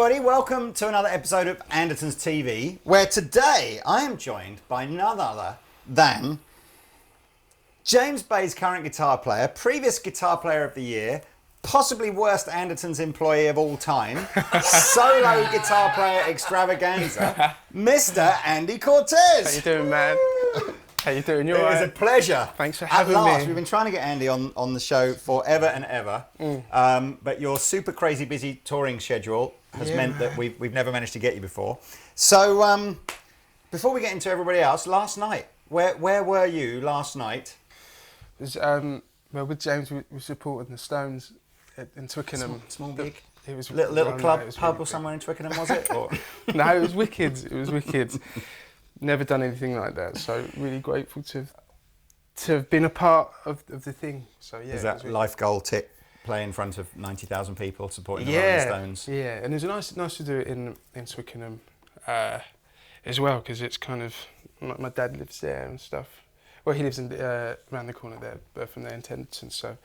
everybody, welcome to another episode of Andertons TV, where today I am joined by none other than James Bay's current guitar player, previous Guitar Player of the Year, possibly worst Andertons employee of all time, solo guitar player extravaganza, Mr. Andy Cortes. How you doing, man? How you doing? You all right? It is a pleasure. Thanks for having At last, me. we've been trying to get Andy on the show forever and ever, but your super crazy busy touring schedule has meant that we've never managed to get you before. So before we get into everybody else, last night, where were you last night? It was, well, with James, we were supporting the Stones in Twickenham. Small gig? It was Little club, pub really or somewhere in Twickenham, was it? Or? No, it was wicked. It was wicked. Never done anything like that, so really grateful to have been a part of the thing. So yeah. Is that life goal tip? Play in front of 90,000 people supporting the Rolling Stones. Yeah, and it was nice to do it in Twickenham as well, because it's kind of my dad lives there and stuff. Well, he lives in around the corner there from there in Andertons, so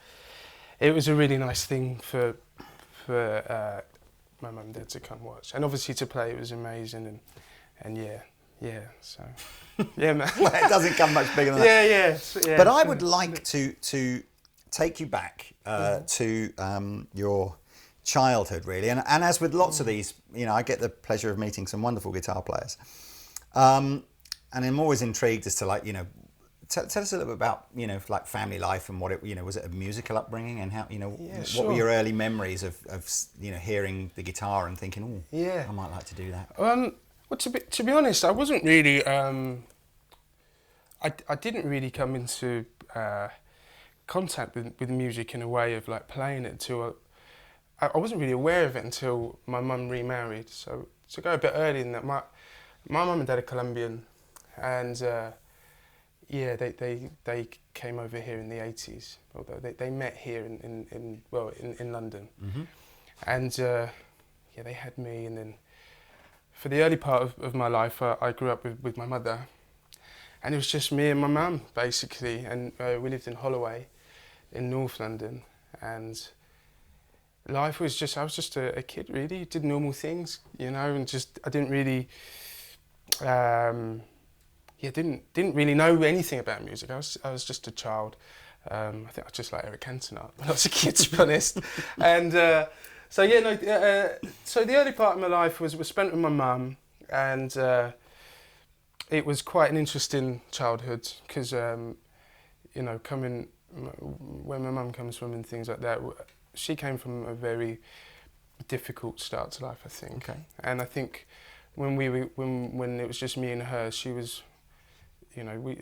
it was a really nice thing for my mum and dad to come watch, and obviously to play it was amazing, and yeah, so yeah, man. Well, it doesn't come much bigger than that. Yeah. But I would like to take you back to your childhood, really, and as with lots of these, I get the pleasure of meeting some wonderful guitar players, and I'm always intrigued as to tell us a little bit about like family life and what it was it a musical upbringing and how what were your early memories of hearing the guitar and thinking, I might like to do that. Well, to be honest, I wasn't really. I didn't really come into contact with music in a way of like playing it until I wasn't really aware of it until my mum remarried. So to go a bit earlier than that, my mum and dad are Colombian, and they came over here in the 80s. Although they met here in London, and they had me, and then. For the early part of my life, I grew up with my mother, and it was just me and my mum, basically, and we lived in Holloway in North London, and life was just, I was just a kid, really, did normal things, and just, I didn't really, didn't really know anything about music. I was just a child. I think I was just like Eric Cantona when I was a kid, to be honest, and. So so the early part of my life was spent with my mum, and it was quite an interesting childhood because coming where my mum comes from and things like that, she came from a very difficult start to life, I think. Okay. And I think when it was just me and her, she was, we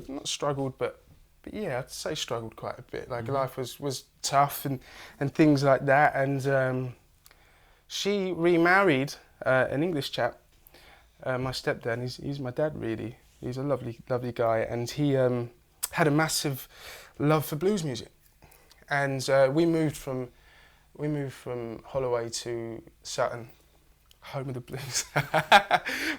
not struggled, but yeah, I'd say struggled quite a bit. Like life was tough and things like that. And she remarried an English chap, my stepdad. He's my dad, really. He's a lovely guy, and he had a massive love for blues music. And we moved from Holloway to Sutton, home of the blues.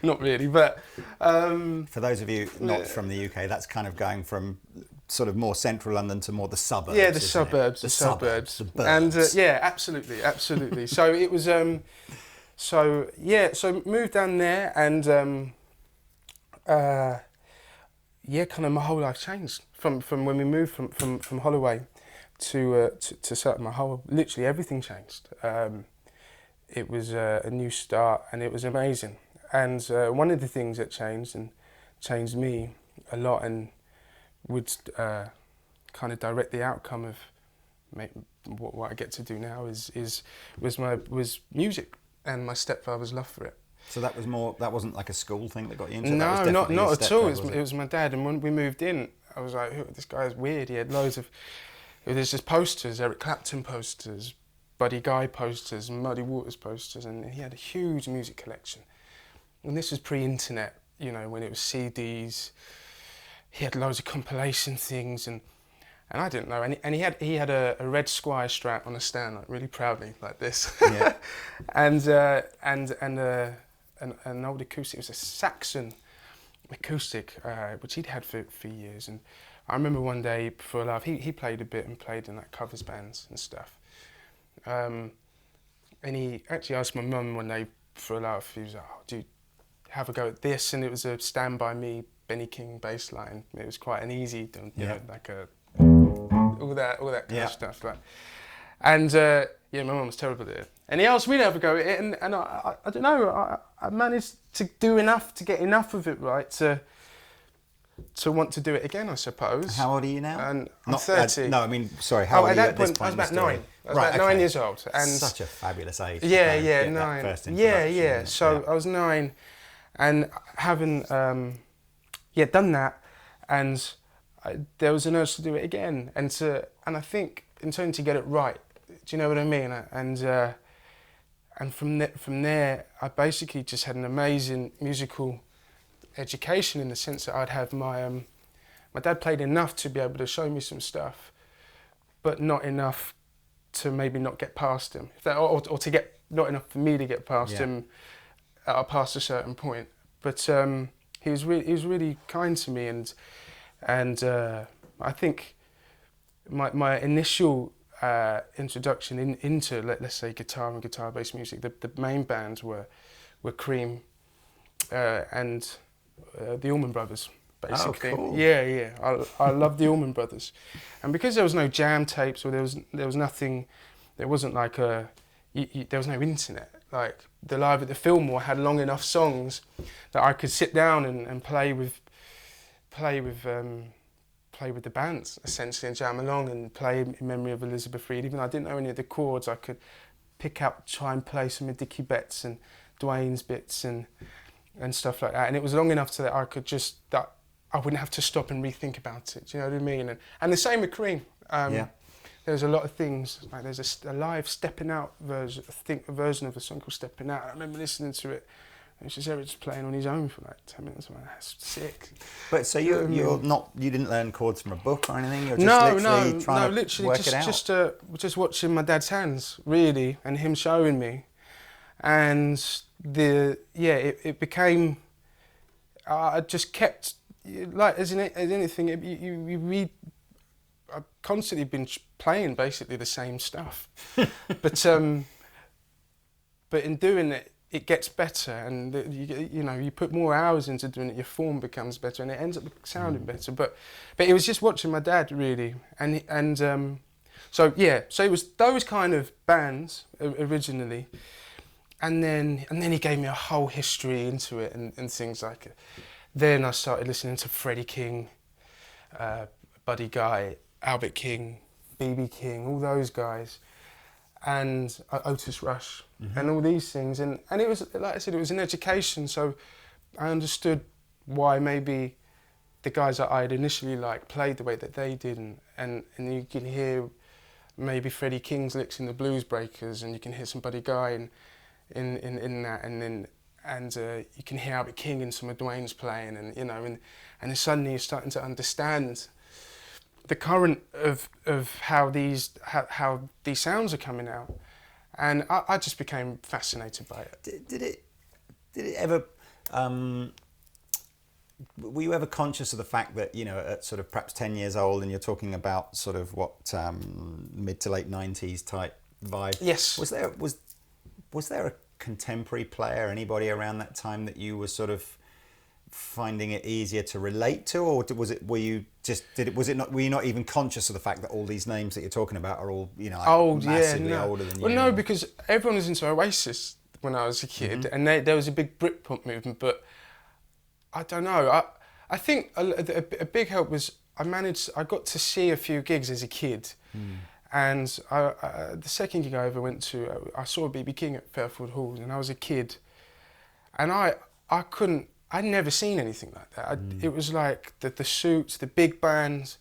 Not really, but for those of you not from the UK, that's kind of going from sort of more central London to more the suburbs. Yeah, the suburbs. The and yeah, absolutely. So it was so moved down there, and kind of my whole life changed from when we moved from Holloway to Sutton. Literally everything changed. It was a new start, and it was amazing. And one of the things that changed me a lot, and would kind of direct the outcome of what I get to do now was music and my stepfather's love for it. So that wasn't like a school thing that got you into it? No, that not at all. It was my dad, and when we moved in, I was like, this guy's weird. He had loads of, there's just posters, Eric Clapton posters, Buddy Guy posters, Muddy Waters posters, and he had a huge music collection. And this was pre-internet, when it was CDs. He had loads of compilation things, and I didn't know. And he had a red Squire Strat on a stand, like really proudly, like this. Yeah. and an old acoustic. It was a Saxon acoustic, which he'd had for years. And I remember one day, for a laugh, he played a bit and played in like covers bands and stuff. And and he actually asked my mum one day for a laugh. He was like, "Oh, do you have a go at this?" And it was a Stand By Me, Benny King bass line. It was quite an easy, you know, like all that kind of stuff. Like. And yeah, my mum was terrible at it. And he asked me to have a go at it, and I don't know, I managed to do enough, to get enough of it right to want to do it again, I suppose. How old are you now? And I'm 30. No, I mean, sorry, how old are you at this point? I was about 9. I was right, about 9 years old. And such a fabulous age. Yeah, to get 9. That first Yeah. So I was 9, and having done that, and there was an urge to do it again, and I think in turn to get it right. Do you know what I mean? And from there, I basically just had an amazing musical education, in the sense that I'd have my dad played enough to be able to show me some stuff, but not enough to maybe not get past him, or to get not enough for me to get past him past a certain point. But he was really kind to me, and I think my initial introduction into let's say guitar and guitar-based music, the main bands were Cream and the Allman Brothers, basically. Oh, cool. Yeah. I love the Allman Brothers, and because there was no jam tapes, or there was nothing, there wasn't like there was no internet. Like the Live at the Fillmore had long enough songs that I could sit down and play with the bands, essentially, and jam along and play in memory of Elizabeth Reed. Even though I didn't know any of the chords, I could pick up, try and play some of Dickie Betts and Dwayne's bits and stuff like that. And it was long enough so that that I wouldn't have to stop and rethink about it. Do you know what I mean? And the same with Cream. There's a lot of things, like there's a live Stepping Out version, I think a version of a song called Stepping Out. I remember listening to it. It's just Eric's playing on his own for like 10 minutes. I'm like, that's sick. But so you didn't learn chords from a book or anything? You're just literally trying to work it out? Just watching my dad's hands, really, and him showing me. And it became, I just kept, like as anything, you read, I've constantly been playing basically the same stuff. But in doing it, it gets better, and you put more hours into doing it, your form becomes better, and it ends up sounding better. But it was just watching my dad, really, so it was those kind of bands originally, and then he gave me a whole history into it and things like it. Then I started listening to Freddie King, Buddy Guy, Albert King, B.B. King, all those guys, and Otis Rush, and all these things, and it was, like I said, it was an education. So I understood why maybe the guys that I'd initially liked played the way that they did, and you can hear maybe Freddie King's licks in the Blues Breakers, and you can hear some Buddy Guy in that, and you can hear Albert King in some of Dwayne's playing, and then suddenly you're starting to understand the current of how these sounds are coming out, and I just became fascinated by it. Did it ever? Were you ever conscious of the fact that at sort of perhaps 10 years old, and you're talking about sort of what mid to late 90s type vibe? Yes. Was there a contemporary player, anybody around that time that you were sort of finding it easier to relate to, or were you not even conscious of the fact that all these names that you're talking about are all massively older than you? Well, no, because everyone was into Oasis when I was a kid, and there was a big Britpop movement. But I don't know. I think a big help was I got to see a few gigs as a kid, and the second gig I ever went to, I saw B.B. King at Fairfield Halls, and I was a kid, and I'd never seen anything like that. It was like the suits, the big bands.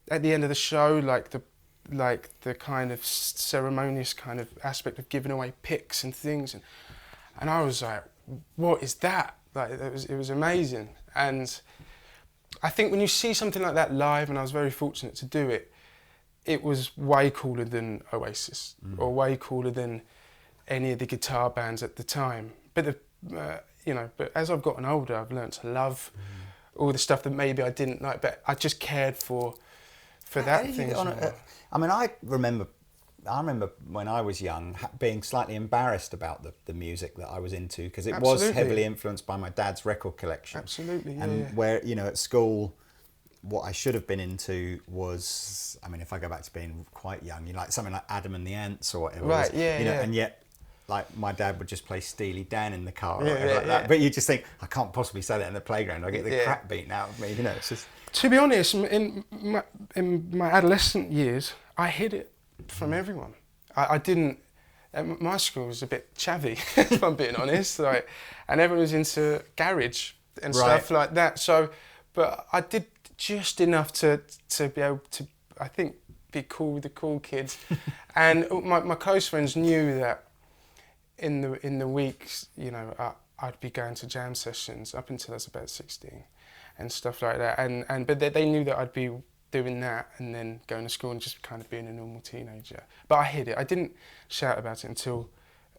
At the end of the show, like the kind of ceremonious kind of aspect of giving away picks and things, and I was like, what is that? Like it was amazing. And I think when you see something like that live, and I was very fortunate to do it, it was way cooler than Oasis, or way cooler than any of the guitar bands at the time. But but as I've gotten older, I've learned to love all the stuff that maybe I didn't like, but I just cared for that thing. I mean, I remember I remember when I was young being slightly embarrassed about the music that I was into, because it Absolutely. was heavily influenced by my dad's record collection. Absolutely, And yeah. where, you know, at school, what I should have been into was, I mean, if I go back to being quite young, you know, like something like Adam and the Ants or whatever. Right, it was, yeah, you know, yeah. and yet, like, my dad would just play Steely Dan in the car or Yeah, whatever yeah, like that. yeah. But you just think, I can't possibly say that in the playground. I get the Yeah. crap beaten out of me, you know. It's just... To be honest, in my adolescent years, I hid it from everyone. I didn't. My school was a bit chavvy, if I'm being honest. Like, and everyone was into garage and stuff like that. So, but I did just enough to be able to, I think, be cool with the cool kids. And my close friends knew that in the weeks, you know, I'd be going to jam sessions up until I was about 16 and stuff like that. But they knew that I'd be doing that and then going to school and just kind of being a normal teenager. But I hid it. I didn't shout about it until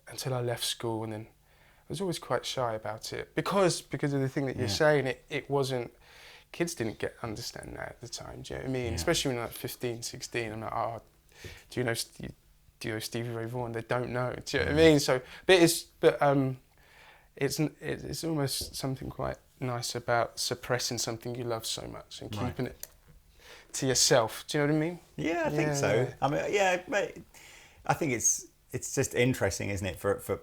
I left school, and then I was always quite shy about it because of the thing that you're saying. It wasn't, kids didn't understand that at the time. Do you know what I mean? Yeah. Especially when like 15, 16. I'm like, oh, do you know Stevie Ray Vaughan? They don't know. Do you know what I mean? So, but it's almost something quite nice about suppressing something you love so much and keeping it to yourself. Do you know what I mean? Yeah, I think so. Yeah. I mean, yeah, but I think it's just interesting, isn't it? For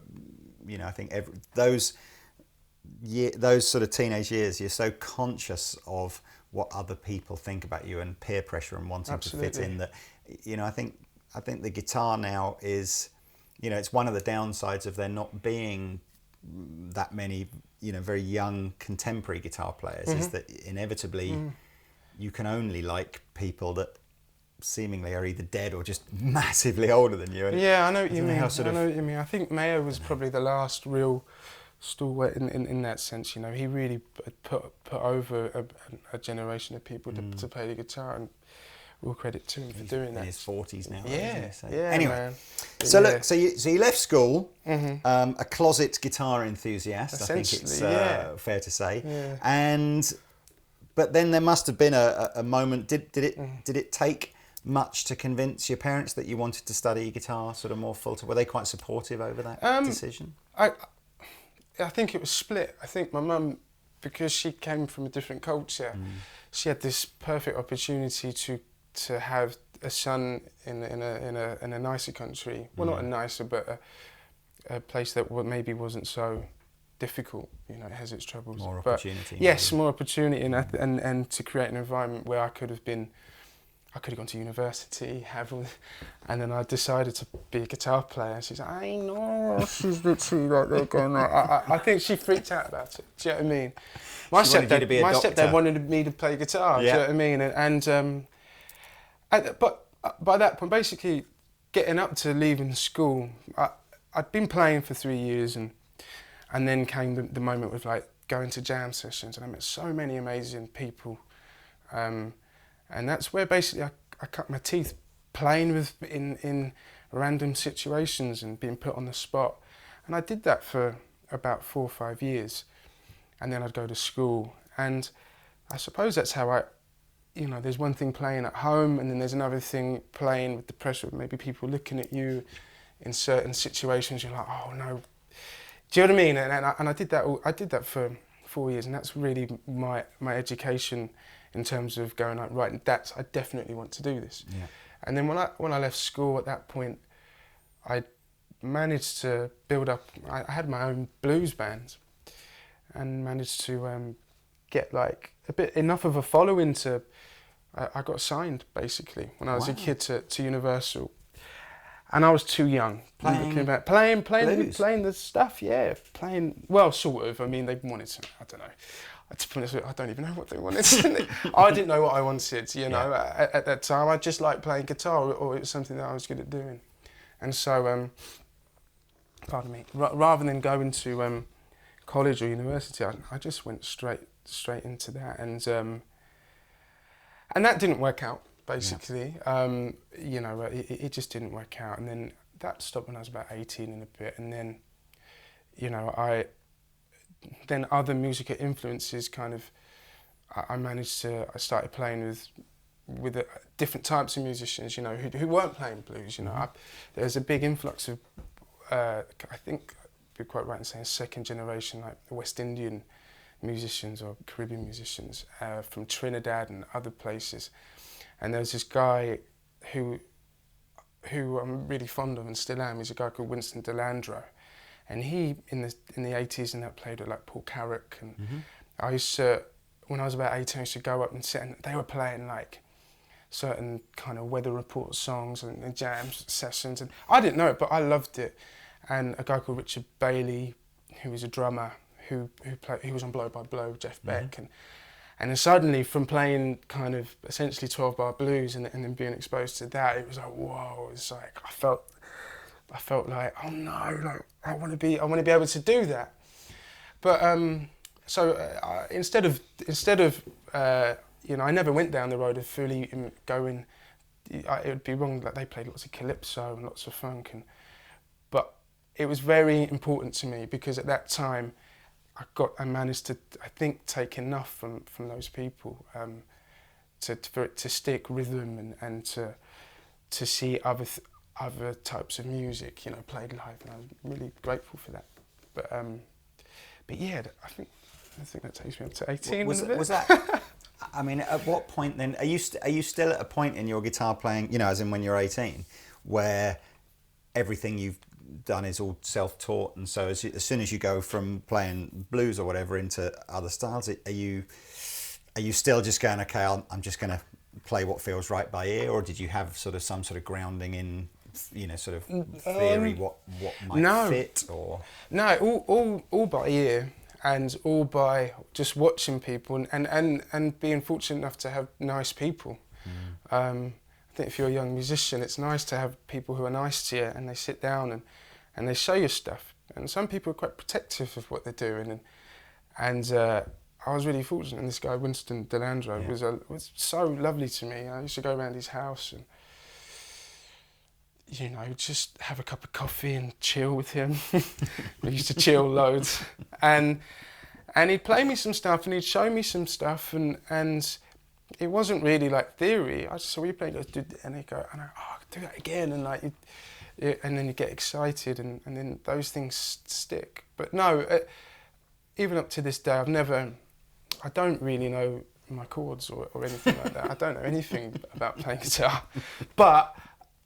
you know, I think those sort of teenage years, you're so conscious of what other people think about you and peer pressure and wanting Absolutely. to fit in, that, you know, I think the guitar now is, you know, it's one of the downsides of there not being that many, you know, very young contemporary guitar players, is that inevitably you can only like people that seemingly are either dead or just massively older than you. And yeah, I know what you mean. I know what you mean. I think Mayo was probably the last real stalwart in that sense. You know, he really put over a generation of people to play the guitar, and all credit to him for doing that. In his 40s now. Yeah, So. yeah. Anyway, Man. so yeah. look, so you left school, a closet guitar enthusiast. I think it's fair to say. Yeah. But then there must have been a moment. Did it take much to convince your parents that you wanted to study guitar sort of more full time? Were they quite supportive over that decision? I think it was split. I think my mum, because she came from a different culture, she had this perfect opportunity to have a son in a nicer country. Well, not a nicer, but a place that maybe wasn't so difficult. You know, it has its troubles. More opportunity. Yes, more opportunity, and to create an environment where I could have gone to university, and then I decided to be a guitar player. She's like, I know, she's literally like they're going. I think she freaked out about it. Do you know what I mean? My stepdad wanted me to play guitar. Do you know what I mean? But by that point, basically, getting up to leaving school, I'd been playing for 3 years, and then came the moment with like going to jam sessions, and I met so many amazing people. And that's where basically I cut my teeth, playing with in random situations and being put on the spot. And I did that for about 4 or 5 years. And then I'd go to school. And I suppose that's how you know, there's one thing playing at home, and then there's another thing playing with the pressure of maybe people looking at you in certain situations. You're like, oh no. Do you know what I mean? And I did that. I did that for 4 years, and that's really my education in terms of going like, right, I definitely want to do this. Yeah. And then when I left school at that point, I managed to build up. I had my own blues band, and managed to get like enough of a following to. I got signed basically when I was a kid to Universal. And I was too young. Playing the stuff, yeah. Well, sort of. I mean, they wanted some, I don't know. To be honest, I don't even know what they wanted. I didn't know what I wanted, you know, at that time. I just liked playing guitar, or it was something that I was good at doing. And so, pardon me, rather than going to college or university, I just went straight into that. And that didn't work out. Basically, you know, it just didn't work out, and then that stopped when I was about 18 and a bit, and then, you know, then other musical influences kind of, I started playing with different types of musicians, you know, who weren't playing blues. You know, there's a big influx of, I think, I'd be quite right in saying second generation, like West Indian musicians or Caribbean musicians from Trinidad and other places. And there's this guy who I'm really fond of and still am. He's a guy called Winston Delandro, and he in the 80s and that played with like Paul Carrick, and I used to, when I was about 18, I used to go up and sit, and they were playing like certain kind of weather report songs and jam sessions, and I didn't know it, but I loved it. And a guy called Richard Bailey, who was a drummer, who was on Blow by Blow, Jeff Beck, and then suddenly from playing kind of essentially 12-bar blues and then being exposed to that, it was like, whoa, it's like I felt like, oh no, like I want to be able to do that. But instead of you know, I never went down the road of fully going. It would be wrong. Like they played lots of calypso and lots of funk, but it was very important to me because at that time I managed to, I think, take enough from those people for it to stick rhythm and to see other types of music, you know, played live, and I was really grateful for that. But yeah, I think that takes me up to 18. Was that? I mean, at what point then? Are you still at a point in your guitar playing, you know, as in when you're 18, where everything you've done is all self-taught, and so as soon as you go from playing blues or whatever into other styles, are you still just going, okay, I'm just going to play what feels right by ear, or did you have sort of some sort of grounding in, you know, sort of theory, what might fit, or? No, all by ear, and all by just watching people and being fortunate enough to have nice people. I think if you're a young musician, it's nice to have people who are nice to you, and they sit down and they show you stuff. And some people are quite protective of what they're doing, and I was really fortunate. And this guy Winston Delandro was so lovely to me. I used to go around his house and, you know, just have a cup of coffee and chill with him. We used to chill loads, and he'd play me some stuff and he'd show me some stuff, and it wasn't really like theory. I just saw you playing, and he'd go, and I do that again, and like, and then you get excited, and then those things stick. But no, even up to this day, I don't really know my chords or anything like that. I don't know anything about playing guitar, but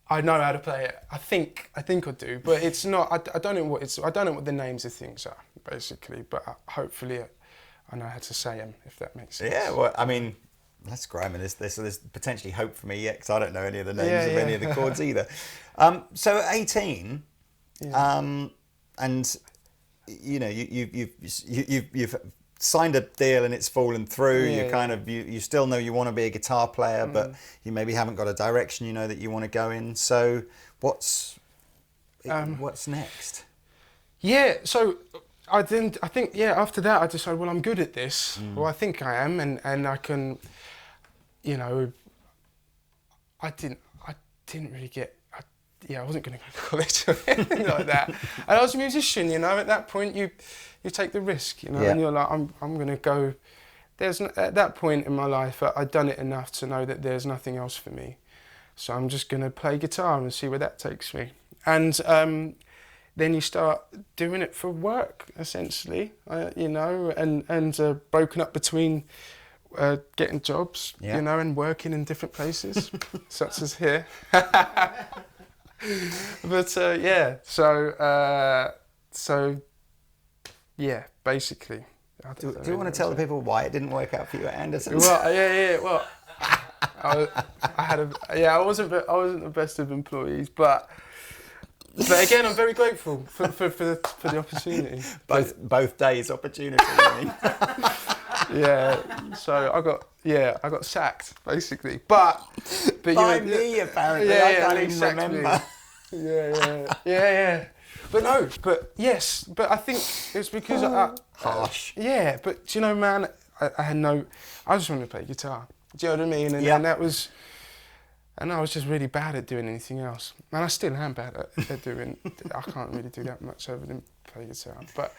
I know how to play it. I think I do, but it's not. I don't know what the names of things are, basically. But hopefully, I know how to say them, if that makes sense. Yeah, well, I mean, that's great. I mean, there's potentially hope for me yet, because I don't know any of the names of any of the chords either. So at 18, and you know, you've signed a deal and it's fallen through. You still know you want to be a guitar player, but you maybe haven't got a direction you know that you want to go in. So what's next? Yeah, so I think after that I decided, well, I'm good at this. Well, I think I am, and I can, you know, I didn't really get. I wasn't going to go to college or anything like that. And I was a musician, you know. At that point, you take the risk, you know, and you're like, I'm going to go. At that point in my life, I'd done it enough to know that there's nothing else for me. So I'm just going to play guitar and see where that takes me. And then you start doing it for work, essentially, you know, and broken up between getting jobs, you know, and working in different places, such as here. But basically. Do you want to tell the people why it didn't work out for you at Andertons? Well, I wasn't the best of employees, but again, I'm very grateful for the opportunity. Both days opportunity, I mean. So I got sacked basically, but by me apparently. I can't even remember. But I think it's because harsh. But you know, man, I just wanted to play guitar. Do you know what I mean? And that was. And I was just really bad at doing anything else. And I still am bad at doing. I can't really do that much other than play guitar. But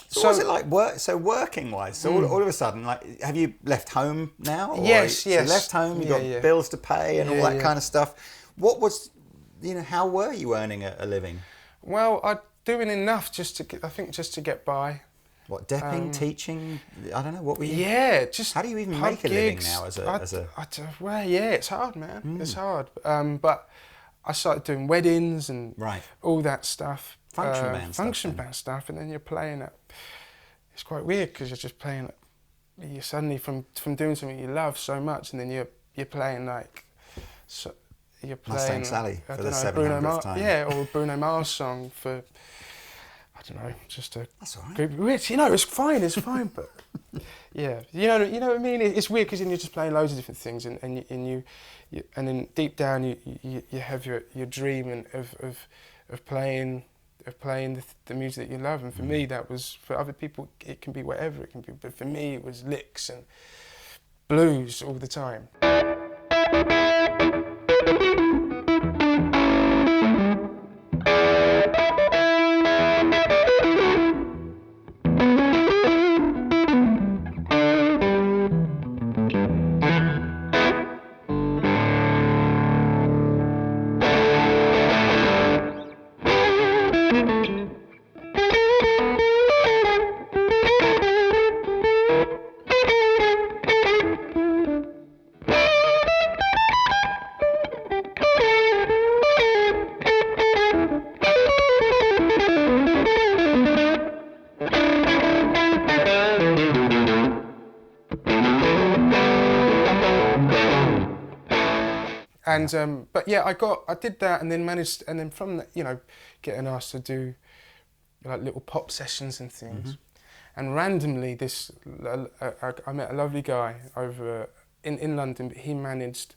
So what's it like working wise? So all of a sudden, like, have you left home now? Or Yes. So you left home, you got bills to pay and all that kind of stuff. What was, how were you earning a living? Well, I'm doing enough just to get by. What, depping, teaching? I don't know, what were you? Yeah, just how do you even pub make a living now as a... Well, yeah, it's hard, man. It's hard. But I started doing weddings and all that stuff. Function band stuff, and then you're playing it. It's quite weird because you're just playing it. You suddenly from doing something you love so much, and then you're playing like... So, you're playing Mustang Sally for the 700th time. Yeah, or a Bruno Mars song for... I don't know, just a That's all right. group of rich. It's fine, but yeah, you know what I mean. It's weird because then you're just playing loads of different things, and then deep down you have your dream of playing the music that you love. And for me, that was, for other people it can be whatever it can be, but for me it was licks and blues all the time. And but yeah, I did that, and then managed, and then from that, getting asked to do like little pop sessions and things, and randomly I met a lovely guy over in London, but he managed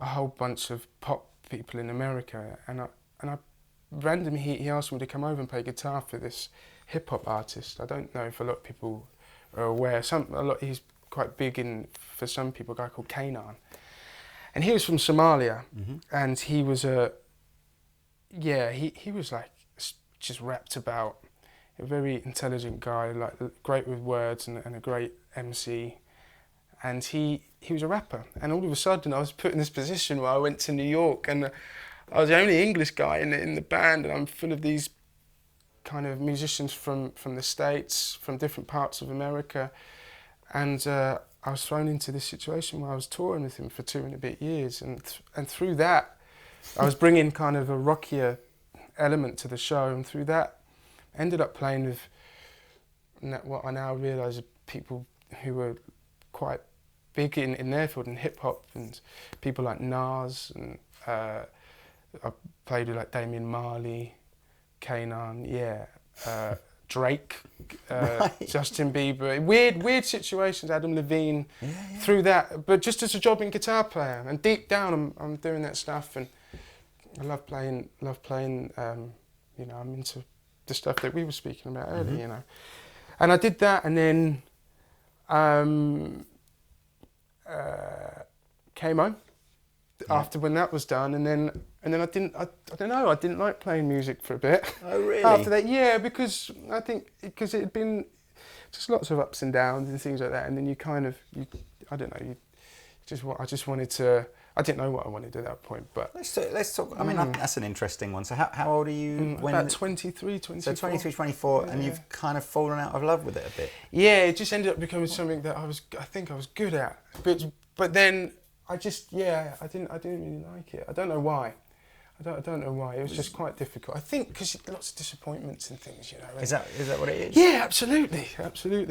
a whole bunch of pop people in America, and I randomly he asked me to come over and play guitar for this hip hop artist. I don't know if a lot of people are aware. He's quite big for some people. A guy called Kanan. And he was from Somalia, and he was he was like just rapped about, a very intelligent guy, like great with words and a great MC, and he was a rapper. And all of a sudden, I was put in this position where I went to New York, and I was the only English guy in the band, and I'm full of these kind of musicians from the States, from different parts of America, and I was thrown into this situation where I was touring with him for 2 and a bit years, and through that, I was bringing kind of a rockier element to the show, and through that, I ended up playing with what I now realise are people who were quite big in their field, in hip hop, and people like Nas, and I played with like Damian Marley, Kanan, Drake, Justin Bieber, weird situations, Adam Levine, through that, but just as a jobbing guitar player. And deep down, I'm doing that stuff, and I love playing. I'm into the stuff that we were speaking about earlier, And I did that, and then came home after when that was done, and then I didn't like playing music for a bit. Oh, really? After that, because it had been just lots of ups and downs and things like that, and then I just wanted to. I didn't know what I wanted at that point, but let's talk. I mean, that's an interesting one. So how old are you? About 23, 24. So 23, 24, and you've kind of fallen out of love with it a bit. Yeah, it just ended up becoming something that I think I was good at, but then I didn't really like it. I don't know why. I don't know why. It was just quite difficult. I think because lots of disappointments and things, Is that what it is? Yeah, absolutely.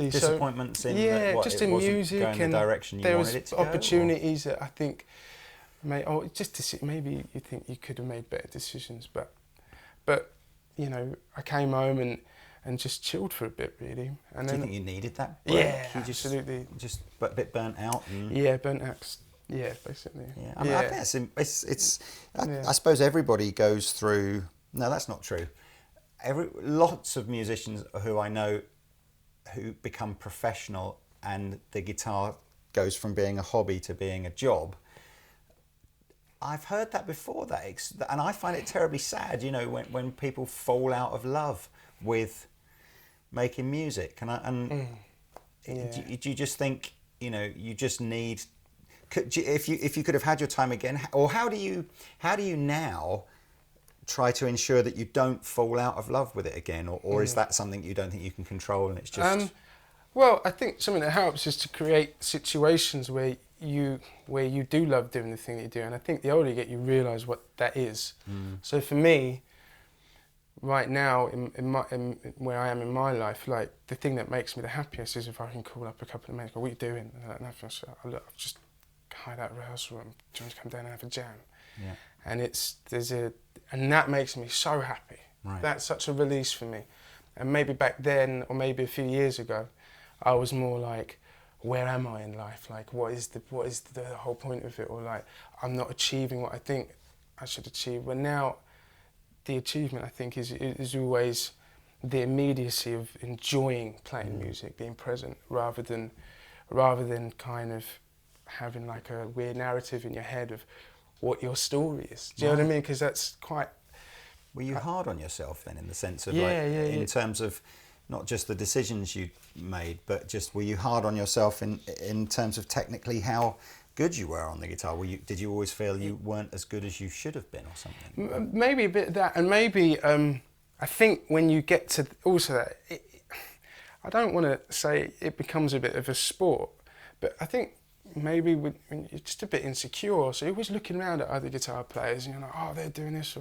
Disappointments in just in music, going and the direction you there wanted was it to go, opportunities that I think, maybe you think you could have made better decisions, but I came home and just chilled for a bit, really. And do you think you needed that break? Yeah, absolutely. Just a bit burnt out. Burnt out. Yeah, basically. Yeah, I mean, I think I suppose everybody goes through. No, that's not true. Lots of musicians who I know who become professional, and the guitar goes from being a hobby to being a job. I've heard that before, and I find it terribly sad. When people fall out of love with making music? Do you just think, you know, you just need? If you could have had your time again, or how do you now try to ensure that you don't fall out of love with it again, or is that something you don't think you can control and it's just? Well, I think something that helps is to create situations where you do love doing the thing that you do, and I think the older you get, you realise what that is. So for me, right now, in where I am in my life, like the thing that makes me the happiest is if I can call up a couple of mates, go, "What are you doing?" And they're like, "Nothing." So I've just hired out a rehearsal room. Do you want to come down and have a jam? Yeah. And and that makes me so happy. Right. That's such a release for me. And maybe back then, or maybe a few years ago, I was more like, where am I in life? Like, what is the whole point of it? Or like, I'm not achieving what I think I should achieve. But now, the achievement, I think, is always the immediacy of enjoying playing music, being present, rather than kind of having like a weird narrative in your head of what your story is. Do you know what I mean? Because that's quite... Were you hard on yourself then, in the sense of in terms of not just the decisions you made, but just were you hard on yourself in terms of technically how good you were on the guitar? Did you always feel you weren't as good as you should have been, or something? Maybe a bit of that, and maybe I think when you get to also that, I don't want to say it becomes a bit of a sport, but I think maybe when you're just a bit insecure, so you're always looking around at other guitar players, and you're like, oh, they're doing this,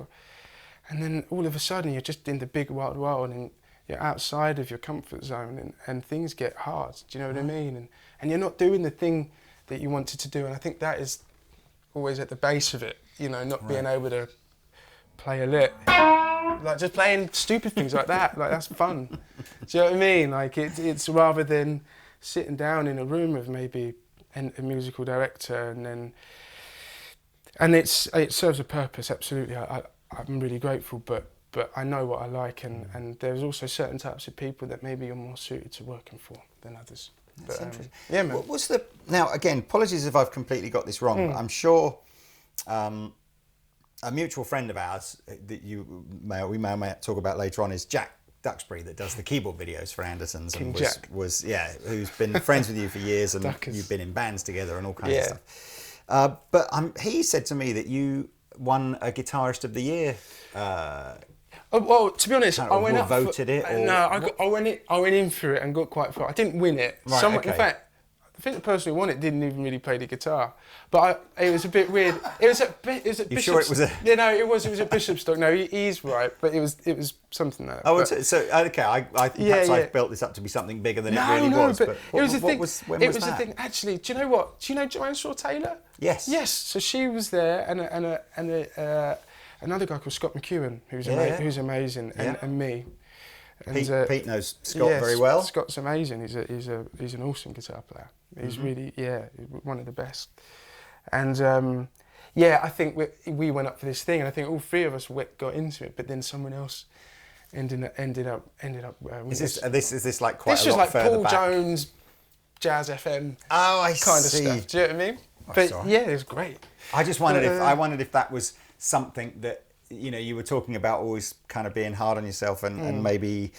and then all of a sudden you're just in the big wide world, and you're outside of your comfort zone, and things get hard. Do you know what I mean? And you're not doing the thing that you wanted to do, and I think that is always at the base of it. You know, not being able to play a lick, like just playing stupid things like that. Like that's fun. Do you know what I mean? Like it's rather than sitting down in a room with maybe a musical director, and it serves a purpose. Absolutely, I'm really grateful, but I know what I like, and there's also certain types of people that maybe you're more suited to working for than others. That's interesting. Yeah, man. Now again, apologies if I've completely got this wrong, but I'm sure a mutual friend of ours that we may talk about later on is Jack Duxbury, that does the keyboard videos for Andertons, and who's been friends with you for years, and you've been in bands together and all kinds of stuff. But he said to me that you won a Guitarist of the Year. Well, to be honest, I went up voted it. Or I went in for it and got quite far. I didn't win it. Right, In fact, I think the person who won it didn't even really play the guitar. But it was a bit weird. It was at Bishop's. You sure it was a? Yeah, no, it was at Bishopstock. No, he's right, but it was something like that. Oh, so okay. I built this up to be something bigger than it really was. But it was a thing. When was that? A thing. Actually, do you know what? Do you know Joanne Shaw-Taylor? Yes. Yes. So she was there, and another guy called Scott McEwen, who's amazing, and me. And, Pete knows Scott very well. Scott's amazing. He's an awesome guitar player. He's really one of the best. And I think we went up for this thing, and I think all three of us got into it. But then someone else ended up. Is this like quite this a lot was like further Paul back? Jones, Jazz FM. Oh, I kind see. of stuff. Do you know what I mean? But yeah, it was great. I just wondered if that was something that you were talking about, always kind of being hard on yourself and maybe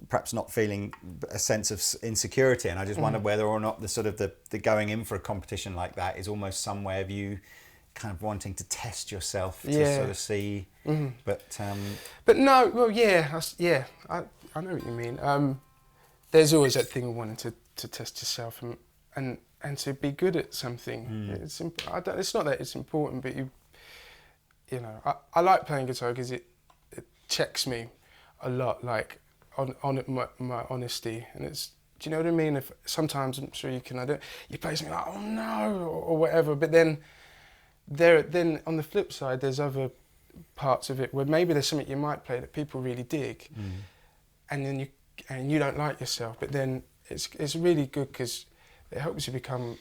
perhaps not feeling a sense of insecurity, and I just wondered whether or not the going in for a competition like that is almost some way of you kind of wanting to test yourself to sort of see. But no, well, I know what you mean. There's always that thing of wanting to test yourself and to be good at something. It's not that it's important, but I like playing guitar because it checks me a lot, like on my honesty, and it's, do you know what I mean? If sometimes I'm sure you play something like, oh no, or whatever, but then on the flip side, there's other parts of it where maybe there's something you might play that people really dig, and then you don't like yourself, but then it's really good because it helps you become,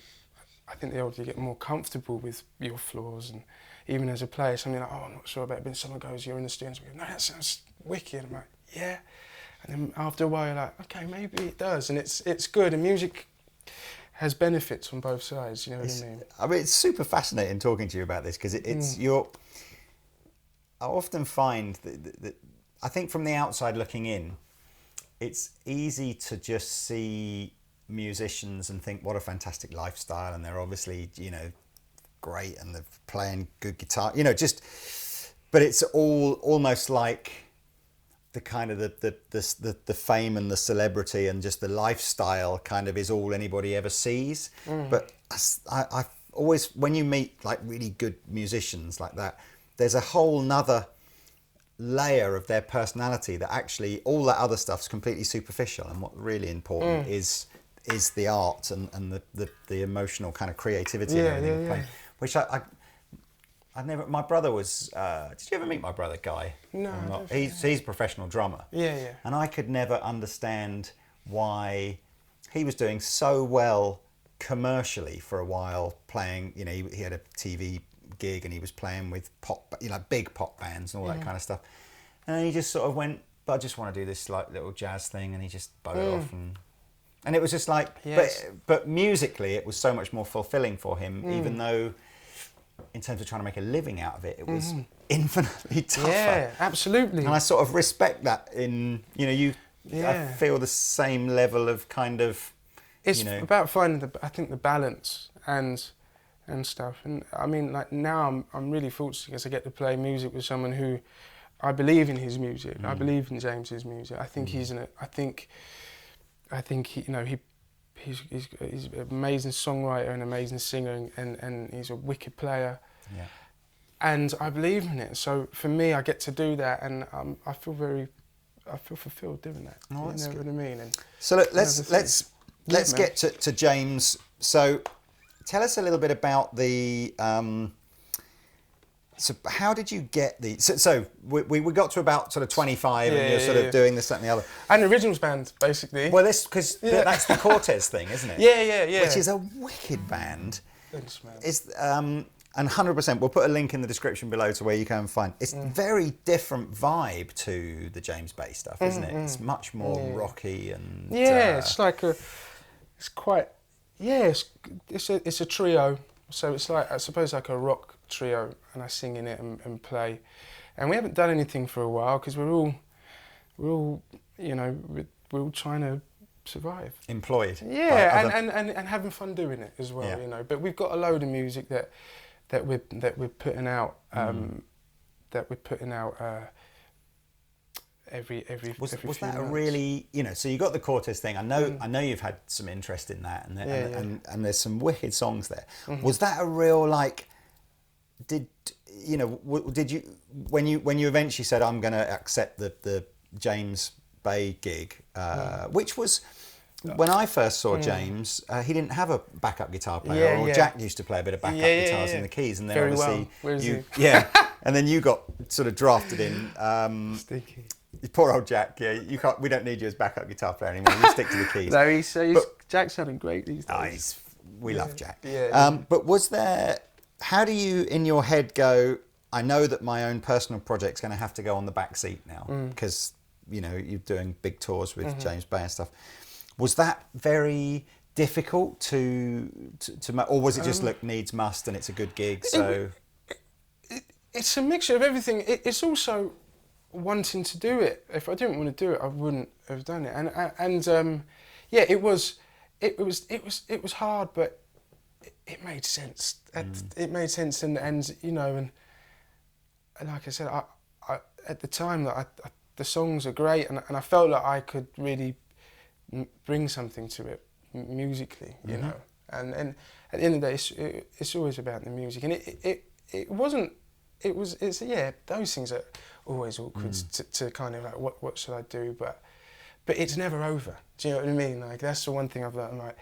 I think the older you get, more comfortable with your flaws, and even as a player, something like, oh, I'm not sure about it, but someone goes, you're in the studio, and no, that sounds wicked. I'm like, yeah. And then after a while, you're like, okay, maybe it does. And it's good. And music has benefits on both sides, you know what I mean? I mean, it's super fascinating talking to you about this, because I often find that I think from the outside looking in, it's easy to just see musicians and think what a fantastic lifestyle, and they're obviously, you know, great, and they're playing good guitar, you know, just, but it's all almost like the kind of the fame and the celebrity and just the lifestyle kind of is all anybody ever sees. But I always, when you meet like really good musicians like that, there's a whole nother layer of their personality that actually all that other stuff's completely superficial, and what's really important is the art and the emotional kind of creativity and everything of playing, which I never. My brother was. Did you ever meet my brother Guy? No. He's a professional drummer. Yeah. And I could never understand why he was doing so well commercially for a while, playing. You know, he had a TV gig and he was playing with pop, you know, big pop bands and all that kind of stuff. And then he just sort of went, but I just want to do this like little jazz thing, and he just bowed off and it was just like, but musically it was so much more fulfilling for him, even though in terms of trying to make a living out of it, it was infinitely tougher. Yeah, absolutely. And I sort of respect that in, you know, I feel the same level of kind of, it's you know, about finding I think the balance and stuff. And I mean, like now I'm really fortunate because I get to play music with someone who I believe in his music. I believe in James's music. I think I think he, you know, he's an amazing songwriter, an amazing singer, and he's a wicked player. Yeah. And I believe in it. So for me, I get to do that, and I feel fulfilled doing that. Oh, you know what I mean? And so look, let's get to James. So tell us a little bit about the. So how did you get the? So we got to about sort of 25, and you're sort of doing this, that, and the other. And originals band, basically. Well, because that's the Cortes thing, isn't it? Yeah. Which is a wicked band. Thanks, man. It's and 100%. We'll put a link in the description below to where you can find. It's very different vibe to the James Bay stuff, isn't it? It's much more rocky and. Yeah, it's like it's quite. Yeah, it's a trio. So it's like, I suppose, like a rock trio, and I sing in it and play. And we haven't done anything for a while because we're all, you know, we're all trying to survive. Employed. Yeah, and having fun doing it as well, you know. But we've got a load of music that we're putting out, every was few that a months. really, you know, so you got the Cortes thing. I know you've had some interest in that, and there's some wicked songs there. Was that a real, like, did you when you eventually said I'm going to accept the James Bay gig, which was when I first saw James, he didn't have a backup guitar player, or Jack used to play a bit of backup guitars in the keys, and then very obviously well. and then you got sort of drafted in. Sticky. Poor old Jack, you can't. We don't need you as backup guitar player anymore. You stick to the keys. No, Jack's sounding great these days. We love Jack. Yeah. But was there? How do you, in your head, go? I know that my own personal project's going to have to go on the back seat now because you know you're doing big tours with James Bay and stuff. Was that very difficult to or was it just look, needs must, and it's a good gig? So it's a mixture of everything. It's also wanting to do it. If I didn't want to do it, I wouldn't have done it. And yeah, it was hard, but it made sense. It made sense, and you know, and like I said, I at the time that the songs are great, and I felt like I could really bring something to it musically, you know. And at the end of the day, it's always about the music, and those things are always awkward to kind of like, what should I do, but it's never over. Do you know what I mean? Like, that's the one thing I've learned. I'm like,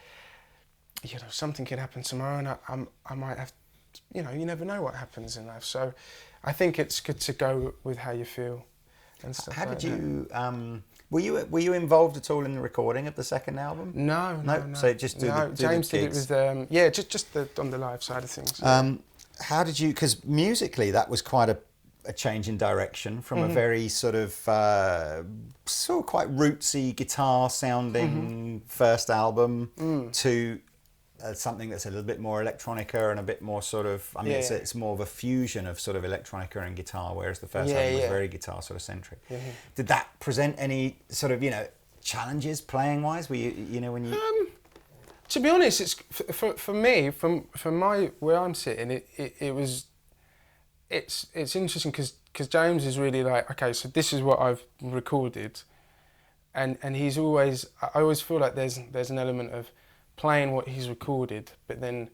you know, something could happen tomorrow, and I might have, you know, you never know what happens in life. So I think it's good to go with how you feel and stuff. How did you were you involved at all in the recording of the second album? No. So just James did it with just on the live side of things. How did you? Because musically, that was quite a change in direction from a very sort of quite rootsy guitar sounding first album to something that's a little bit more electronica and a bit more sort of, I mean, it's more of a fusion of sort of electronica and guitar, whereas the first album was very guitar sort of centric. Did that present any sort of, you know, challenges playing wise? Were you know when you? To be honest, it's for me from my where I'm sitting. It's interesting because James is really like, okay, so this is what I've recorded, and he's always, I always feel like there's an element of playing what he's recorded, but then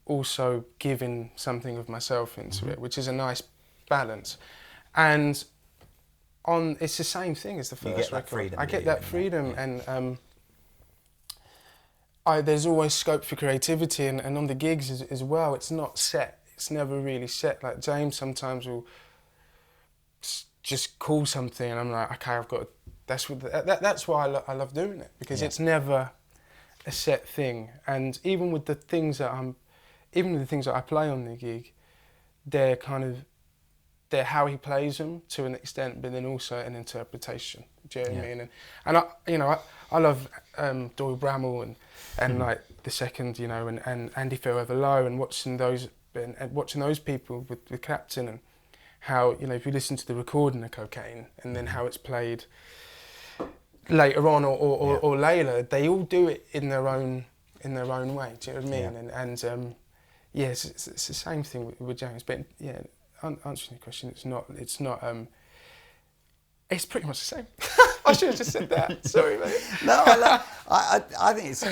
also giving something of myself into it, which is a nice balance. And it's the same thing as the first record. I get that freedom, and there's always scope for creativity, and on the gigs as well, it's not set. It's never really set. Like James sometimes will just call something, and I'm like, okay, I've got. That's why I love doing it, because it's never a set thing. And even with the things that I play on the gig, they're how he plays them to an extent, but then also an interpretation. Do you know what I mean? And I love Doyle Bramall and like the second, you know, and Andy Forever Low, and watching those people with Clapton, and how, you know, if you listen to the recording of Cocaine and then how it's played later on or later, they all do it in their own way. Do you know what I mean? And yes, it's the same thing with James. But yeah, answering your question, it's not. It's pretty much the same. I should have just said that. Sorry, mate. No, I think it's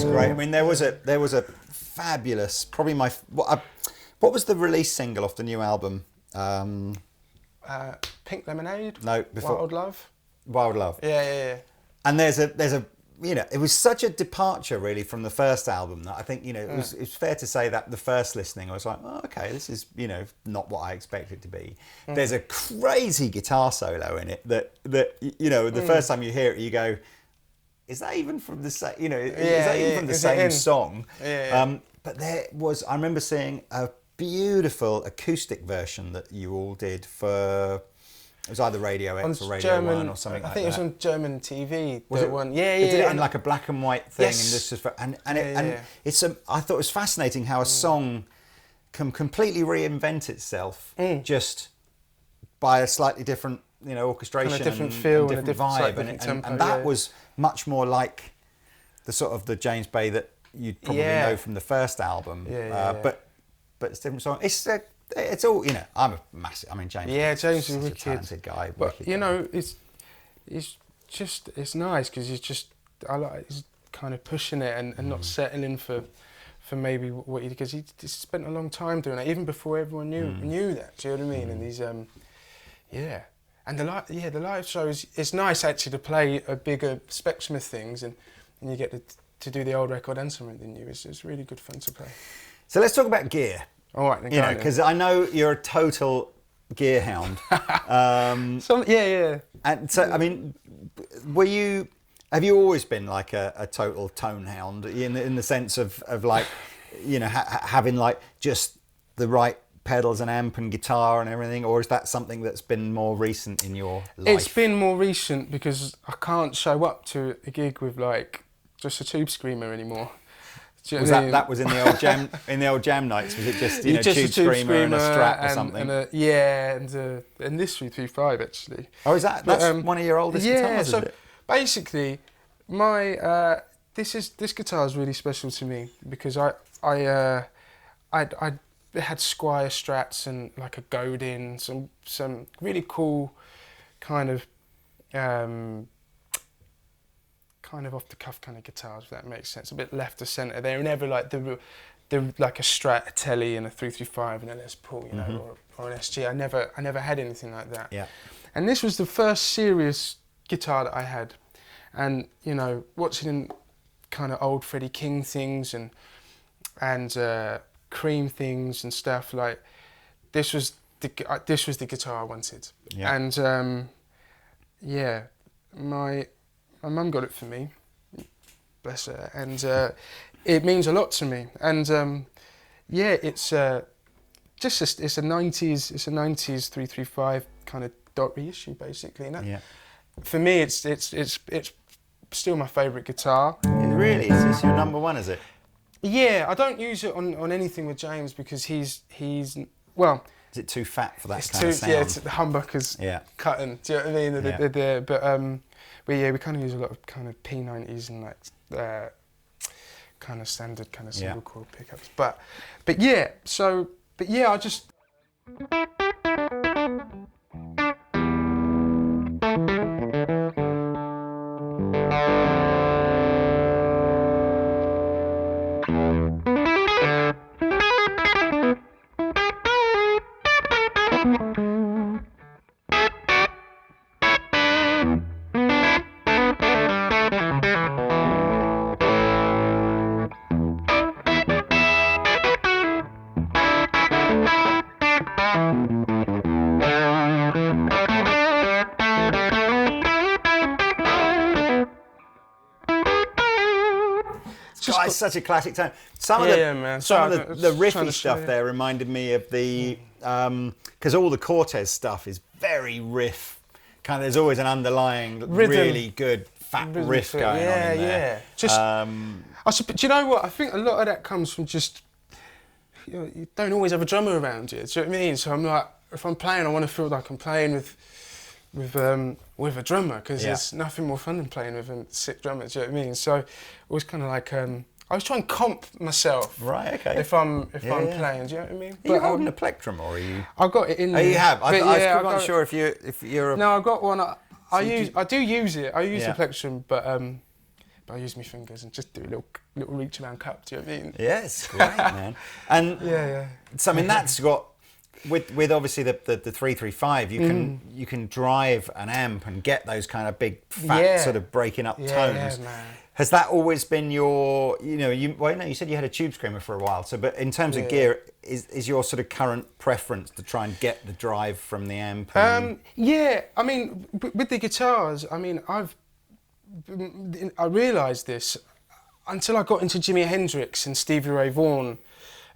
great. I mean, there was a fabulous, probably what was the release single off the new album? Pink Lemonade. No, before Wild Love. Wild Love. Yeah. And there's a you know, it was such a departure really from the first album that I think, you know, it's fair to say that the first listening I was like, oh, okay, this is, you know, not what I expected it to be. There's a crazy guitar solo in it that you know, the first time you hear it you go, is that even from the same, you know, is that even from the same song? But I remember seeing a beautiful acoustic version that you all did for, it was either Radio X or Radio 1 or something like that. I think it was on German TV. Was it one? Yeah. They did it in like a black and white thing, Yes. and this was it's I thought it was fascinating how a song can completely reinvent itself just by a slightly different, you know, orchestration, kind of different feel and different vibe, different tempo, and that was much more like the sort of the James Bay that you'd probably know from the first album. But it's a different song. It's all, you know, James. Yeah, James is such wicked. a talented guy. But you know, it's nice because he's kind of pushing it and not settling for maybe what he did, because he spent a long time doing it, even before everyone knew that. Do you know what I mean? And he's and the live shows. It's nice actually to play a bigger spectrum of things, and you get to do the old record and something new. It's really good fun to play. So let's talk about gear. All right, then, you know, because I know you're a total gear hound. And so, I mean, have you always been like a total tone hound in the sense of like, you know, having like just the right pedals and amp and guitar and everything, or is that something that's been more recent in your life? It's been more recent because I can't show up to a gig with like just a tube screamer anymore. Was that was in the old jam nights? Was it just, you know, just tube screamer and a Strat or something? And this 335 actually. Oh, is that's one of your oldest guitars? So is it? Basically, my this guitar is really special to me because I had Squire Strats and like a Godin, some really cool kind of off the cuff kind of guitars, if that makes sense. A bit left of centre. They were never like the like a Strat, a Telly, and a 335 and a Les Paul, you know, or an SG. I never had anything like that. Yeah. And this was the first serious guitar that I had, and you know, watching kind of old Freddie King things and Cream things and stuff, like this was the guitar I wanted. Yeah. And my mum got it for me, bless her, and it means a lot to me. And it's a 90s 335 kind of dot reissue basically. And for me, it's still my favourite guitar. Really, it's your number one, is it? Yeah, I don't use it on anything with James because he's Is it too fat for that It's kind too, of sound? yeah, it's the humbuckers cutting. Do you know what I mean? Yeah. We kind of use a lot of kind of P90s and like kind of standard kind of single coil pickups. But yeah, I just. It's such a classic tone. Some of the riffy stuff there reminded me of the because all the Cortes stuff is very riff. Kind of, there's always an underlying really good fat riff going on in there. Do you know what? I think a lot of that comes from just you don't always have a drummer around you. Do you know what I mean? So I'm like, if I'm playing, I want to feel like I'm playing with a drummer, because there's nothing more fun than playing with a sick drummer. Do you know what I mean? So it was kind of like I was trying to comp myself. Right. Okay. If I'm playing, do you know what I mean? Are you holding a plectrum, or are you? I've got it in there. Oh, you have. I'm not sure if you're. No, I've got one. I do use it. I use the plectrum, but I use my fingers and just do a little reach around cup. Do you know what I mean? Yes, great, man. And so I mean, that's got. With obviously the 335, you can drive an amp and get those kind of big fat sort of breaking up tones. Man. Has that always been your, you said you had a tube screamer for a while. So, but in terms of gear, is your sort of current preference to try and get the drive from the amp? I mean, with the guitars, I mean, I realised this until I got into Jimi Hendrix and Stevie Ray Vaughan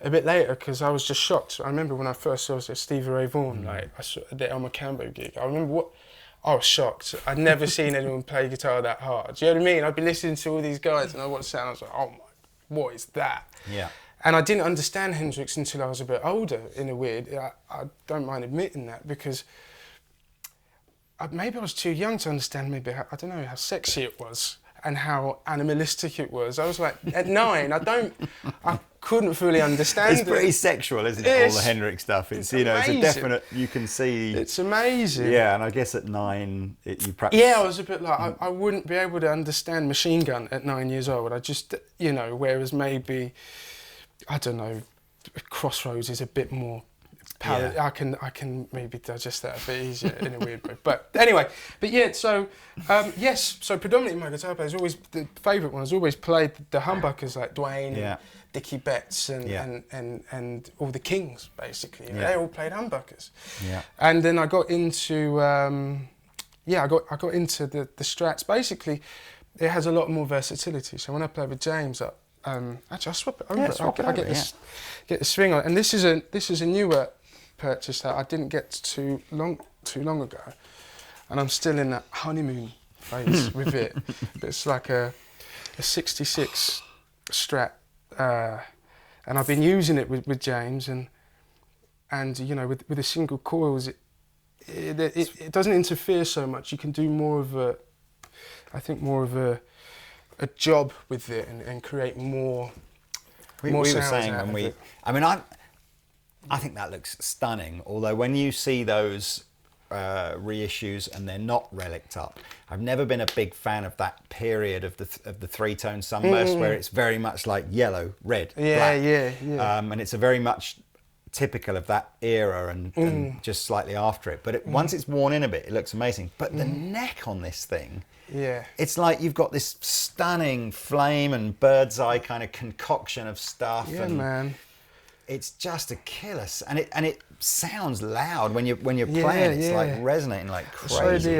a bit later, because I was just shocked. I remember when I first saw Stevie Ray Vaughan, like I saw the El Macambo gig. I remember I was shocked. I'd never seen anyone play guitar that hard. Do you know what I mean? I'd be listening to all these guys and I watched the sound. I was like, oh my, what is that? Yeah. And I didn't understand Hendrix until I was a bit older. In a weird, I don't mind admitting that, because maybe I was too young to understand. Maybe I don't know how sexy it was and how animalistic it was. I was like, at 9, I couldn't fully understand it. It's pretty sexual, isn't it? All the Hendrix stuff. It's it's a definite. You can see. It's amazing. Yeah, and I guess at 9, you practice. Yeah, I was a bit like I wouldn't be able to understand Machine Gun at 9 years old. I just whereas maybe I don't know, Crossroads is a bit more. I can maybe digest that a bit easier in a weird way. But anyway, so so predominantly my guitar players always, the favourite ones always played the humbuckers like Dwayne and Dickie Betts and all the Kings basically. They all played humbuckers. Yeah. And then I got into I got into the Strats. Basically, it has a lot more versatility. So when I play with James, actually I'll swap it over. I get the swing on. And this is a newer purchase that I didn't get too long ago, and I'm still in that honeymoon phase with it. But it's like a 66 Strat, and I've been using it with James, and with the single coils, it doesn't interfere so much. You can do more of a job with it and create more. We were saying when I think that looks stunning. Although when you see those reissues and they're not relicked up, I've never been a big fan of that period of the 3-tone sunburst where it's very much like yellow, red, black. And it's a very much typical of that era and just slightly after it. But once it's worn in a bit, it looks amazing. But the neck on this thing, it's like you've got this stunning flame and bird's eye kind of concoction of stuff. Yeah, man. It's just a killer, and it sounds loud when you're playing. It's like resonating like crazy.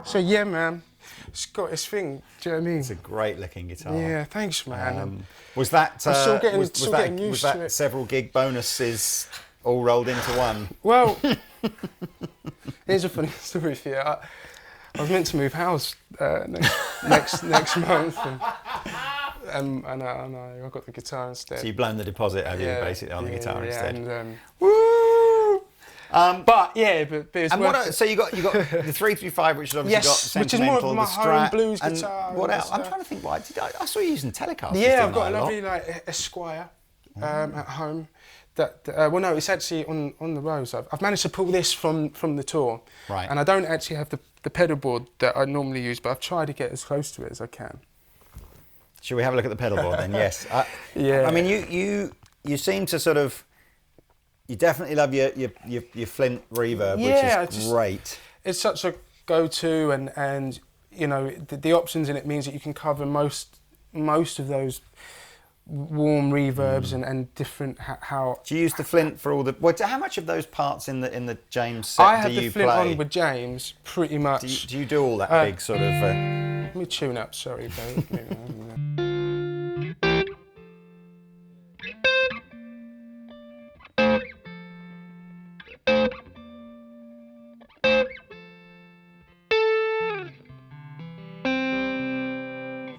So yeah, man, it's got its thing. Do you know what I mean? It's a great looking guitar. Yeah, thanks, man. Was that I'm still getting was getting used that to it. several gig bonuses all rolled into one? Well, here's a funny story for you. I was meant to move house next month, and I got the guitar instead. So you've blown the deposit, have you, basically, on the guitar instead? And, Woo! but it was And worth it. so you got the 335, which has obviously got Yes, which is sentimental, more of my the Strat, home blues and guitar. what and else? I'm stuff. trying to think. Why I saw you using Telecasters. Yeah, I've didn't got I, a lot? lovely Esquire at home. Well, no, it's actually on the roads. I've managed to pull this from the tour, Right. and I don't actually have the pedal board that I normally use, but I've tried to get as close to it as I can. Should we have a look at the pedal board then? Yes. Yeah. I mean, you seem to sort of. You definitely love your Flint reverb, which is great. It's such a go-to, and you know the options in it means that you can cover most of those warm reverbs and different how. Do you use the Flint for all the? How much of those parts in the James set I have do you the Flint play? on with James pretty much. Do you do all that big sort of? Let me tune up. Sorry, babe.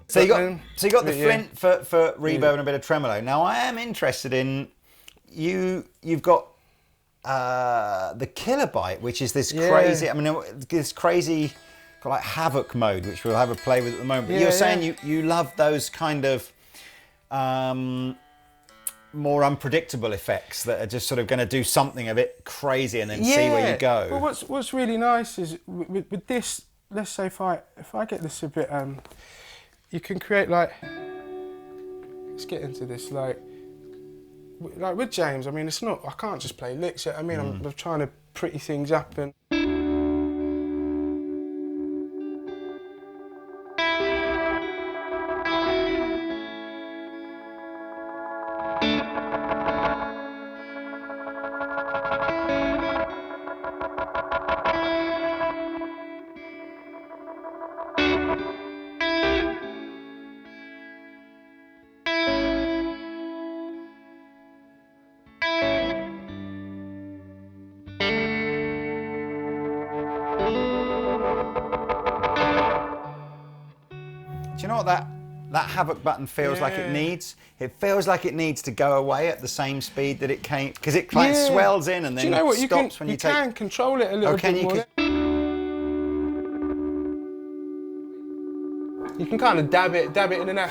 So you got the Flint for reverb and a bit of tremolo. Now I am interested in you've got the Kilobyte, which is this crazy. I mean, this crazy like Havoc mode, which we'll have a play with at the moment. But you're saying you love those kind of more unpredictable effects that are just sort of going to do something a bit crazy and then see where you go. Well, what's really nice is with this. Let's say if I get this a bit, you can create like. Let's get into this like with James. I mean, it's not. I can't just play licks. I mean, I'm trying to pretty things up and. Do you know what that Havoc button feels like it needs? It feels like it needs to go away at the same speed that it came, because it kind of swells in and then Do you know what? stops when you take. You can control it a little bit more. You can kind of dab it in and out.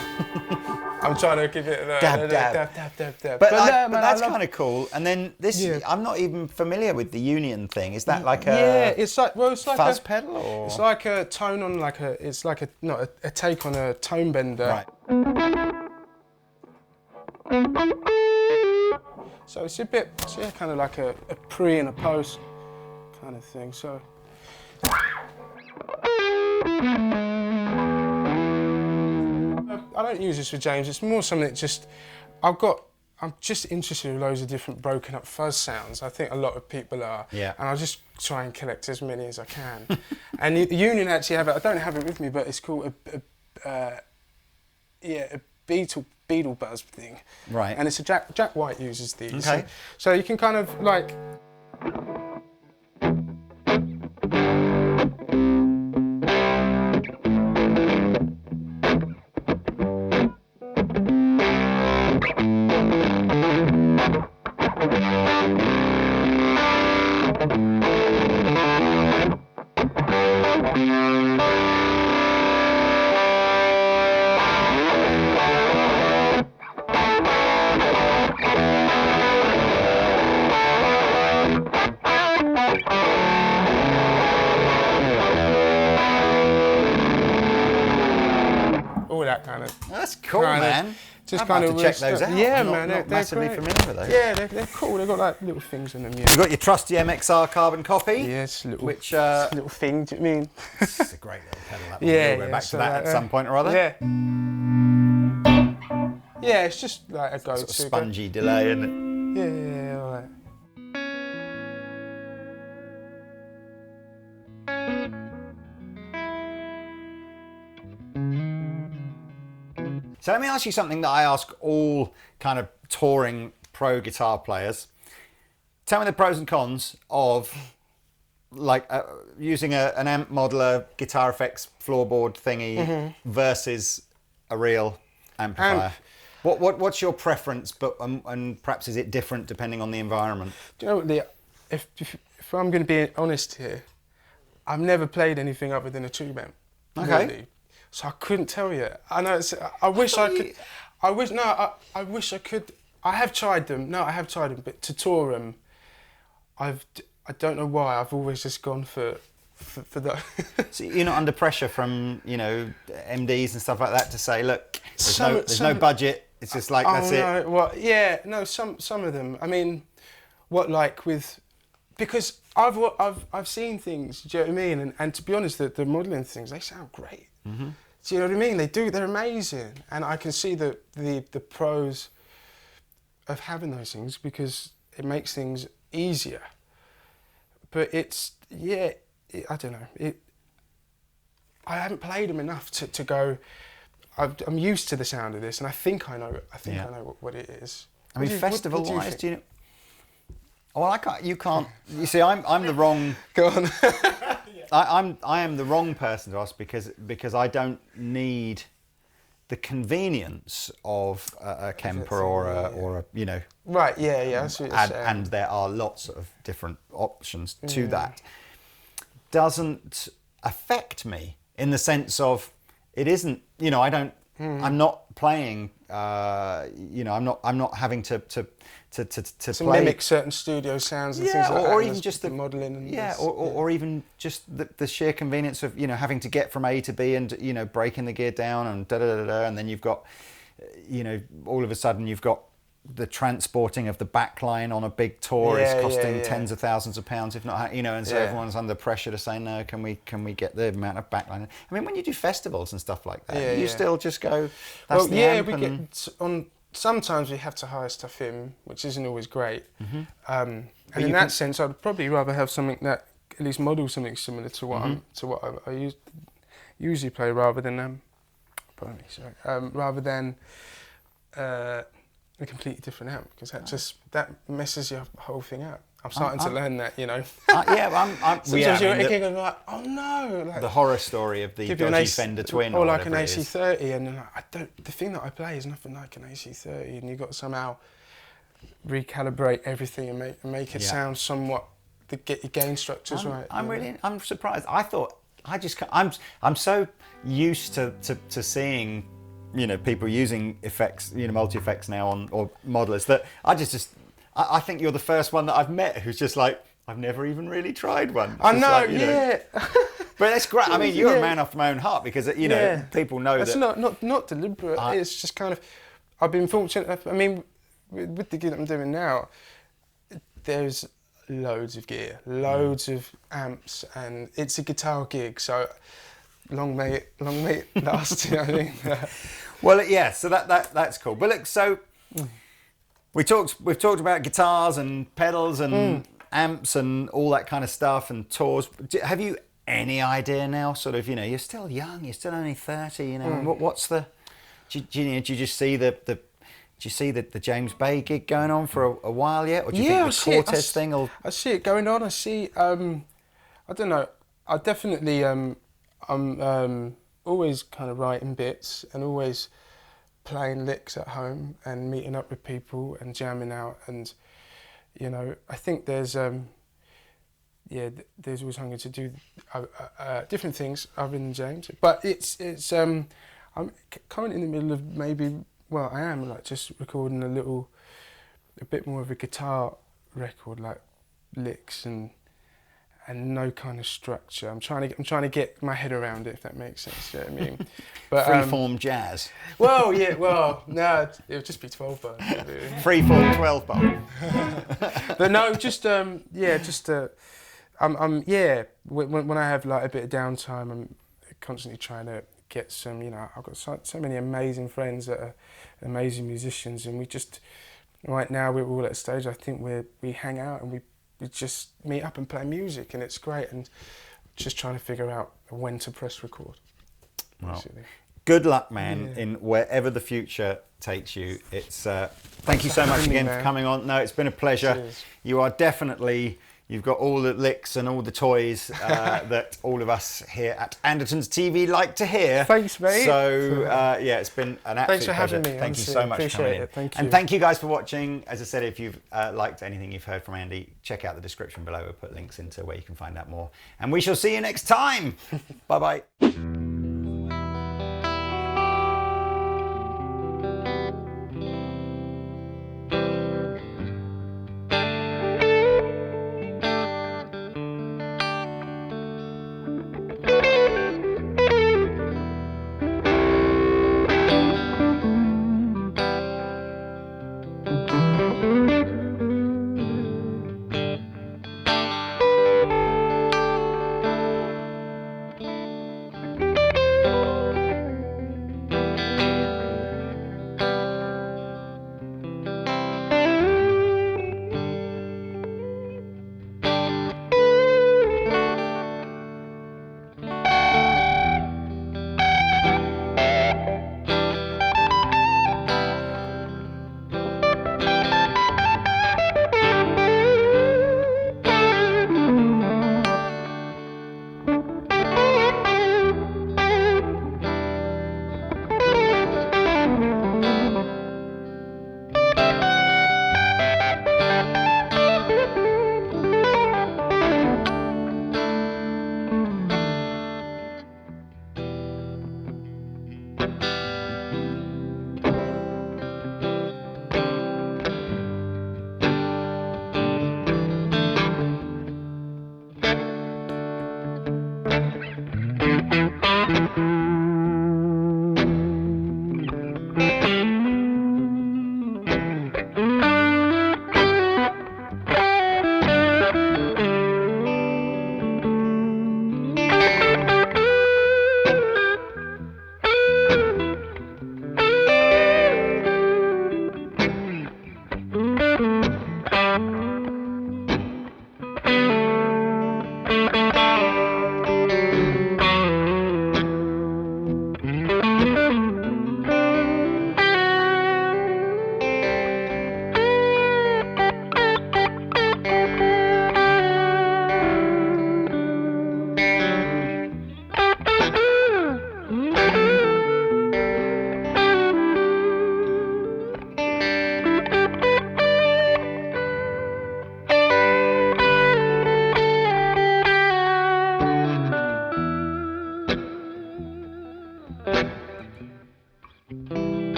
I'm trying to give it a But dab. that's kind of cool. And then this, I'm not even familiar with the Union thing. Is that like a it's like fuzz pedal or? It's like a tone on it's like a take on a tone bender. Right. So it's a bit, kind of like a pre and a post kind of thing. So. I don't use this with James. It's more something that just I'm just interested in loads of different broken up fuzz sounds. I think a lot of people are. Yeah. And I'll just try and collect as many as I can. And the Union actually have it. I don't have it with me, but it's called a Beetle Buzz thing. Right. And it's a Jack White uses these. Okay. So you can kind of like. All that kind of. That's cool, man. Just I'd kind have of to check those out. Yeah, I'm man. not They're massively great. familiar with those. Yeah, they're cool. They've got like little things in them. Yeah. You've got your trusty MXR carbon copy. Yeah, it's a little, which it's a little thing. Do you know what I mean? It's a great little pedal. That one. Yeah, We'll go back so to that at some point or other. Yeah. Yeah, it's just like a go-to. Sort of spongy delay, isn't it? Yeah, all right. So let me ask you something that I ask all kind of touring pro guitar players. Tell me the pros and cons of like using an amp modeler, guitar effects floorboard thingy versus a real amplifier. What's your preference? But and perhaps is it different depending on the environment? Do you know what, if I'm going to be honest here, I've never played anything other than a tube amp. Okay. Really. So I couldn't tell you. I know. I wish I could. I wish I could. I have tried them. No, I have tried them, but to tour them, I don't know why. I've always just gone for that. So you're not under pressure from MDs and stuff like that to say, look, there's no budget. It's just like that's it. No, well, yeah, no. Some of them. I mean, because I've seen things. Do you know what I mean? And to be honest, the modelling things, they sound great. Mm-hmm. Do you know what I mean? They do. They're amazing, and I can see the pros of having those things because it makes things easier. But I don't know. I haven't played them enough to go. I'm used to the sound of this, and I think I know. I know what it is. I mean, festival-wise, do you know? Well, I can't. You can't. You see, I'm the wrong. Go on. I am the wrong person to ask because I don't need the convenience of a Kemper or a Right. Yeah. I see what you're saying. And there are lots of different options to that. Doesn't affect me in the sense of it isn't. I don't. I'm not playing. I'm not having to play. Mimic certain studio sounds and things like that. Or even just the modelling and or even just the sheer convenience of having to get from A to B and breaking the gear down and and then you've got all of a sudden you've got the transporting of the backline on a big tour is costing tens of thousands of pounds, if not and so everyone's under pressure to say no. Can we get the amount of backline? I mean, when you do festivals and stuff like that, you still just go. That's the amp we get on. Sometimes we have to hire stuff in, which isn't always great. Mm-hmm. And in that sense, I'd probably rather have something that at least models something similar to what I usually play, rather than a completely different amp, because that messes your whole thing up. I'm starting to learn that, Sometimes you're thinking of like, oh no, like the horror story of the dodgy Fender Twin, or like an AC30, and then the thing that I play is nothing like an AC30, and you've got to somehow recalibrate everything and make it sound somewhat to get your gain structures right. I'm surprised. I thought I'm so used to seeing people using effects, multi effects now or modelers that I think you're the first one that I've met who's just like, I've never even really tried one. I know, But that's great. I mean, you're a man after my own heart because people know it's not deliberate. It's just kind of. I've been fortunate. I mean, with the gig that I'm doing now, there's loads of gear, loads of amps, and it's a guitar gig. So long may it last. I think. Well, yeah. So that's cool. But look, so. We've talked about guitars and pedals and amps and all that kind of stuff and tours. Have you any idea now? Sort of, you're still young. You're still only 30. What's the? Do you just see the James Bay gig going on for a while yet, or do you think the Cortes thing? I see it going on. I see. I don't know. I definitely. I'm always kind of writing bits and always playing licks at home and meeting up with people and jamming out, and I think there's always hungry to do different things other than James, but it's I'm currently in the middle of I am just recording a bit more of a guitar record, like licks and no kind of structure. I'm trying to get my head around it, if that makes sense. You know what I mean? But freeform jazz. Well, yeah. Well, no, it would just be 12 bar. Freeform 12 bar. But no, when I have like a bit of downtime, I'm constantly trying to get some. I've got so many amazing friends that are amazing musicians, and right now we're all at a stage. I think we hang out and we just meet up and play music, and it's great, and just trying to figure out when to press record. Well, Good luck, man, in wherever the future takes you. It's thank you so much again for coming on. No, it's been a pleasure. Cheers. You are definitely, you've got all the licks and all the toys that all of us here at Andertons TV like to hear. Thanks, mate. So yeah, it's been an absolute Thanks for pleasure. having me. Thank you so much for coming in. Thank you. And thank you guys for watching. As I said, if you've liked anything you've heard from Andy, check out the description below. We'll put links into where you can find out more. And we shall see you next time. Bye-bye.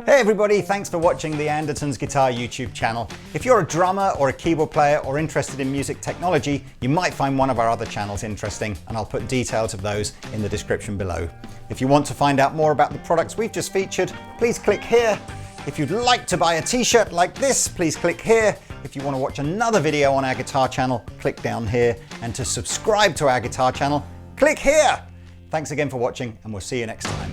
Hey everybody, thanks for watching the Andertons Guitar YouTube channel. If you're a drummer or a keyboard player or interested in music technology, you might find one of our other channels interesting, and I'll put details of those in the description below. If you want to find out more about the products we've just featured, please click here. If you'd like to buy a t-shirt like this, please click here. If you want to watch another video on our guitar channel, click down here. And to subscribe to our guitar channel, click here. Thanks again for watching, and we'll see you next time.